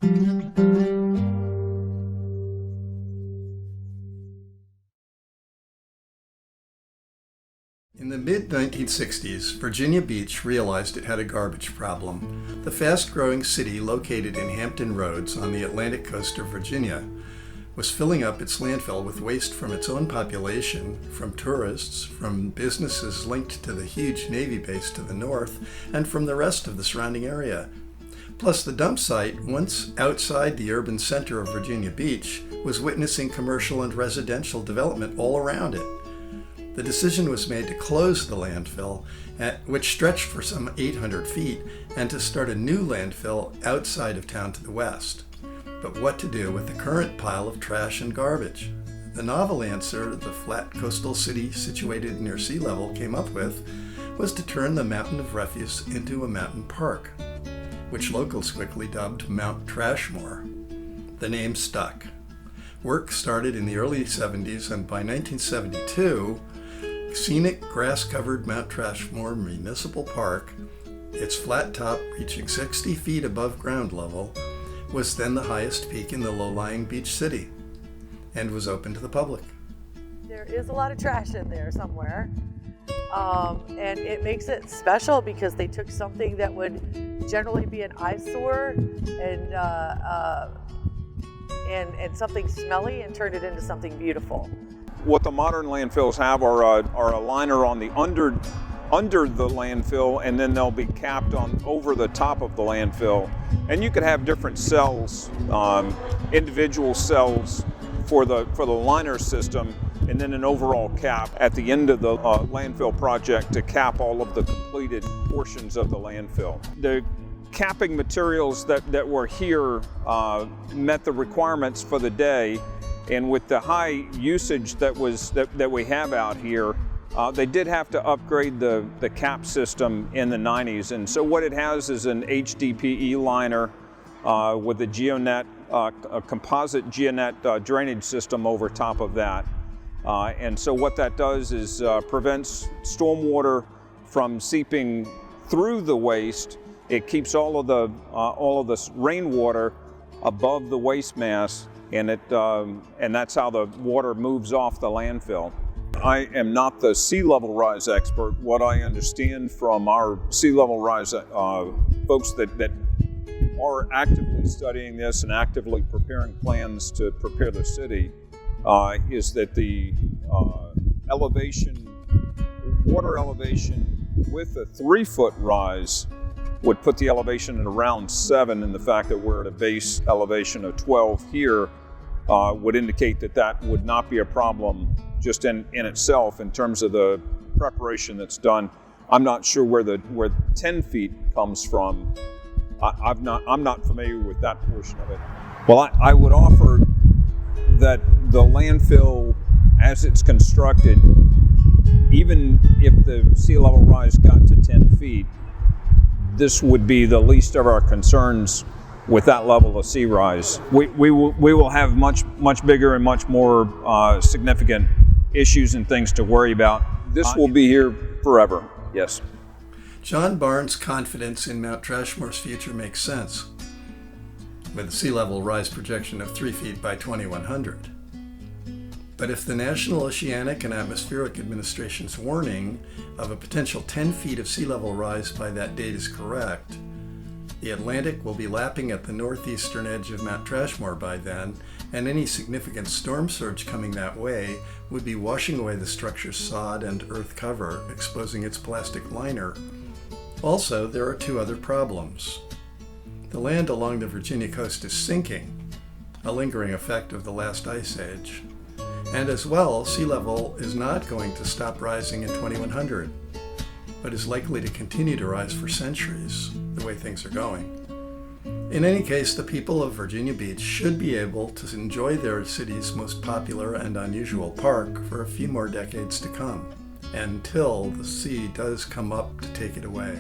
In the mid-1960s, Virginia Beach realized it had a garbage problem. The fast-growing city located in Hampton Roads on the Atlantic coast of Virginia was filling up its landfill with waste from its own population, from tourists, from businesses linked to the huge Navy base to the north, and from the rest of the surrounding area. Plus, the dump site, once outside the urban center of Virginia Beach, was witnessing commercial and residential development all around it. The decision was made to close the landfill, which stretched for some 800 feet, and to start a new landfill outside of town to the west. But what to do with the current pile of trash and garbage? The novel answer the flat coastal city situated near sea level came up with was to turn the mountain of refuse into a mountain park, which locals quickly dubbed Mount Trashmore. The name stuck. Work started in the early 70s, and by 1972, scenic grass-covered Mount Trashmore Municipal Park, its flat top reaching 60 feet above ground level, was then the highest peak in the low-lying beach city and was open to the public. There is a lot of trash in there somewhere, and it makes it special because they took something that would generally be an eyesore and something smelly and turned it into something beautiful. What the modern landfills have are a liner on the under the landfill, and then they'll be capped on over the top of the landfill. And you could have different cells, individual cells for the liner system, and then an overall cap at the end of the landfill project to cap all of the completed portions of the landfill. The capping materials that were here met the requirements for the day. And with the high usage that we have out here, they did have to upgrade the cap system in the 90s. And so what it has is an HDPE liner with a Geonet, a composite Geonet drainage system over top of that. And so what that does is prevents stormwater from seeping through the waste. It keeps all of the rainwater above the waste mass, and that's how the water moves off the landfill. I am not the sea level rise expert. What I understand from our sea level rise folks that are actively studying this and actively preparing plans to prepare the city is that the water elevation with a 3-foot rise would put the elevation at around 7, and the fact that we're at a base elevation of 12 here would indicate that would not be a problem just in itself in terms of the preparation that's done. I'm not sure where 10 feet comes from. I'm not familiar with that portion of it. Well, I would offer that the landfill, as it's constructed, even if the sea level rise got to 10 feet, this would be the least of our concerns with that level of sea rise. We will have much bigger and much more significant issues and things to worry about. This will be here forever, yes. John Barnes' confidence in Mount Trashmore's future makes sense, with a sea level rise projection of 3 feet by 2100. But if the National Oceanic and Atmospheric Administration's warning of a potential 10 feet of sea level rise by that date is correct, the Atlantic will be lapping at the northeastern edge of Mount Trashmore by then, and any significant storm surge coming that way would be washing away the structure's sod and earth cover, exposing its plastic liner. Also, there are 2 other problems. The land along the Virginia coast is sinking, a lingering effect of the last ice age. And as well, sea level is not going to stop rising in 2100, but is likely to continue to rise for centuries, the way things are going. In any case, the people of Virginia Beach should be able to enjoy their city's most popular and unusual park for a few more decades to come, until the sea does come up to take it away.